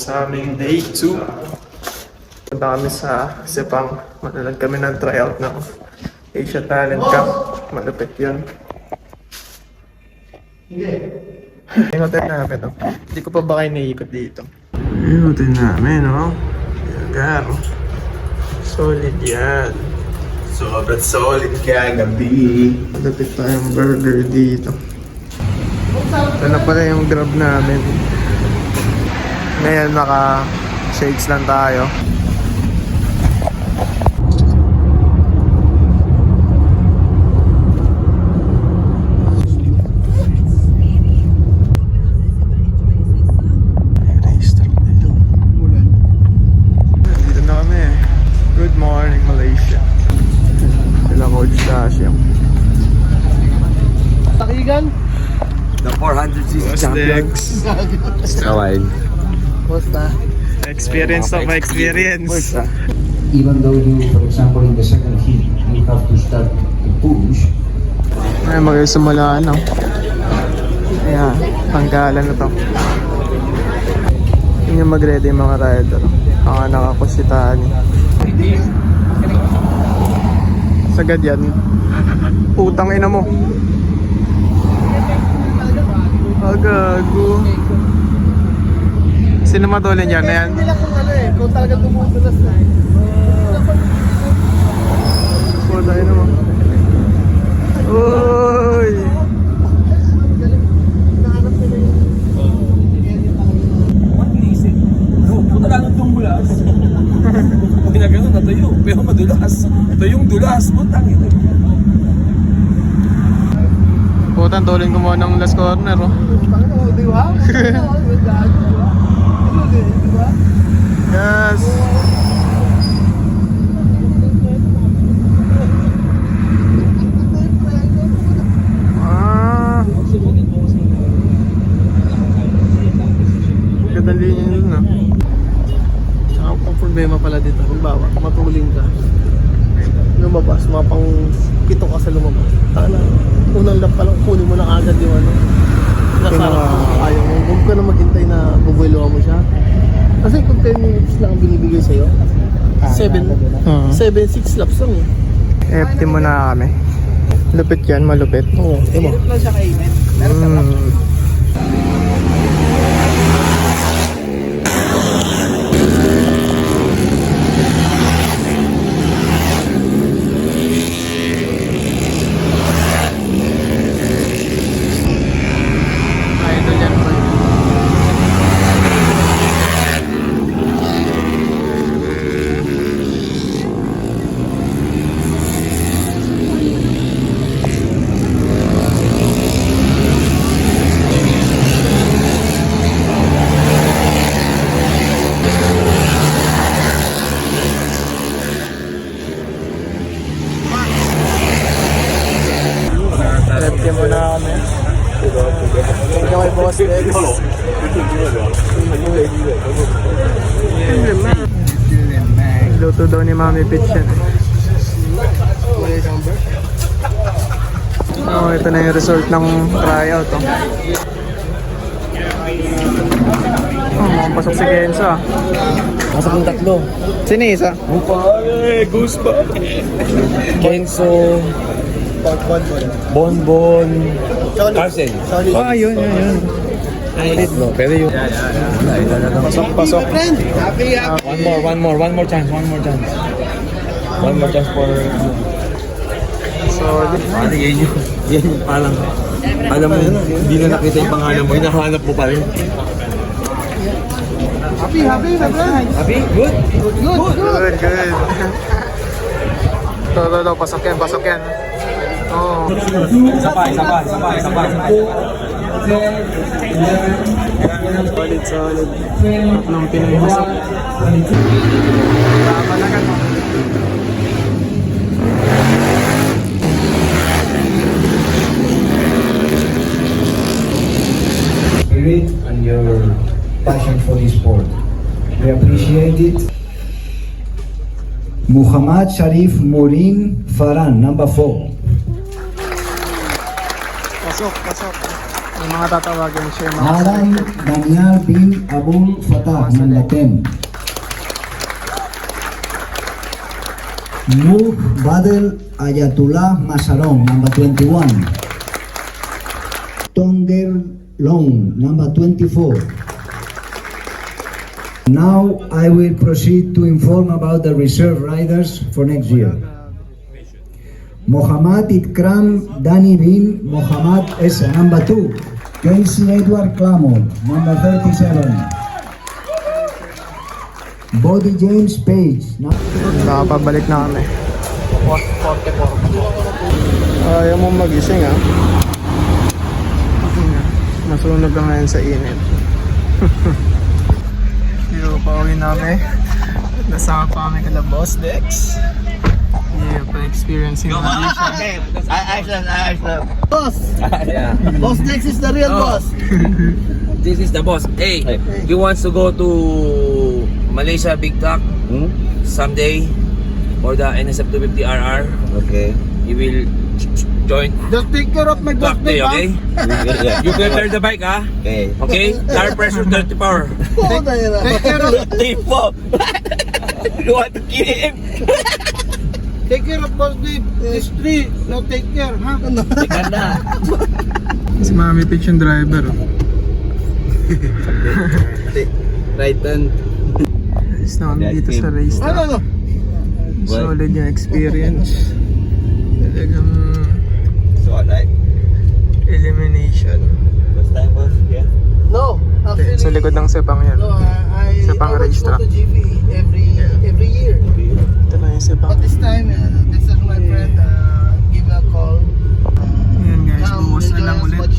sa aming day 2. Punta kami sa Sepang. Manonood kami ng tryout ng Asia Talent Cup. Malupit yun. Yung hotel namin, oh. Hindi ko pa ba kayo naiikot dito. Yung hotel namin, oh. Yagar. Solid yan. Sobrang solid kagabi. Malupit tayong burger dito. Ito na pala yung grab namin. Ngayon naka-shades lang tayo. Dito na kami. Good morning, Malaysia. Sila Coach Tashiam. Takigan? The 400cc champion. Kawain. Basta. Experience of experience. Even though you, for example, in the second heat, you have to start to push. Ay, magsimula na. Ayan, panggalan na to. Yun yung mag-ready mga rider. Mga nakakusitahan. Sagad yan. Putang ina mo. Agago. Sino matulin dyan na yan? Hindi lang kung ano eh, kung talaga tumutulas na eh. Wala yun naman. Uy! Nahanap nila yung... Puta lang itong bulas. Ginagano na tayo, pero madulas. Ito yung dulas, putang ito. Putan, tulin ko muna ng last corner, oh. Panginoon, di ba? Yes! Ah! Ganda linya yun, ah. Ang problema pala dito, halimbawa, matuling ka. Lumabas, mga pang pito ka sa lumabas. Tala, unang lap pa lang, kunin mo na agad yung ano. Nasarap mo, ayaw mo. Huwag ka na maghintay na bubueloa mo siya. Kasi kung 10 minutes lang ang binibigay sa'yo, 7-6 laps lang eh. FT mo na kami. Lupit yan, malupit. Oo, mo. lang siya kay Imen. Idol yan, boy. FT mo na kami. Thank you kay Boss Dex. Luto daw ni Mami Pitch yan. Oh, ito na yung result ng tryout. Oh, mukhang pasok si Kenzo, ah. Nasa kong tatlo. Sino yung isa? Kenzo, Bonbon, Carson. Oh, yun. No, pero yung... Pasok. One more chance. One more chance for... Solid. Ano yan yung parang... Alam mo, hindi na nakita yung pangalan mo, hinahanap mo pa rin. Happy, my friend. Happy? Good? Good. Ito, pasok yan. Oh. Isa pa. Solid. Tatlong Pinoy pasok. Tama na ka, no? Spirit and your passion for the sport. We appreciate it. Muhammad Sharif Mourin Faran, number 4. Pasok. Yung mga tatawagin siya, yung mga Haram Daniel bin Abul Fatah, number 10. Nur Badel Ayatullah Masaron, number 21. Tonger Long, number 24. Now I will proceed to inform about the reserve riders for next year. Mohammad Ikram Dani bin Mohammad Esa, number 2. Casey Edward Clamo, number 37. Body James Page, Nakapabalik na kami. 44. Ayaw mo magising ha. Masunog ka ngayon sa init. Pero pauwi namin. Nasama pa kami kala Boss Dex. Yeah, pa-experiencing Malaysia. Boss! Yeah. Boss Dex is the real boss. This is the boss. Hey, he wants to go to Malaysia Big Talk someday for the NSF 250 RR. Okay. He will join Just take care of my boss Talk Day, okay? You prepare the bike, ha? Okay. Okay? Tire pressure 30 power. Take care of Tipo! You want to kill him? Take care of Boss Dave. This tree, no take care, ha? Ganda. Si Mami Pitch yung driver. Right turn. Ayos na kami dito sa race na. What? Solid yung experience. Talagang So what, right? elimination. First time, boss? Yeah. No, actually, Sa likod ng sepang yan. no, Sa pang I watch racetrack. MotoGP every year. Ito na yung sepang. But this time, this is my friend, give me a call. Ayan guys, Now, buwas na lang enjoy ulit.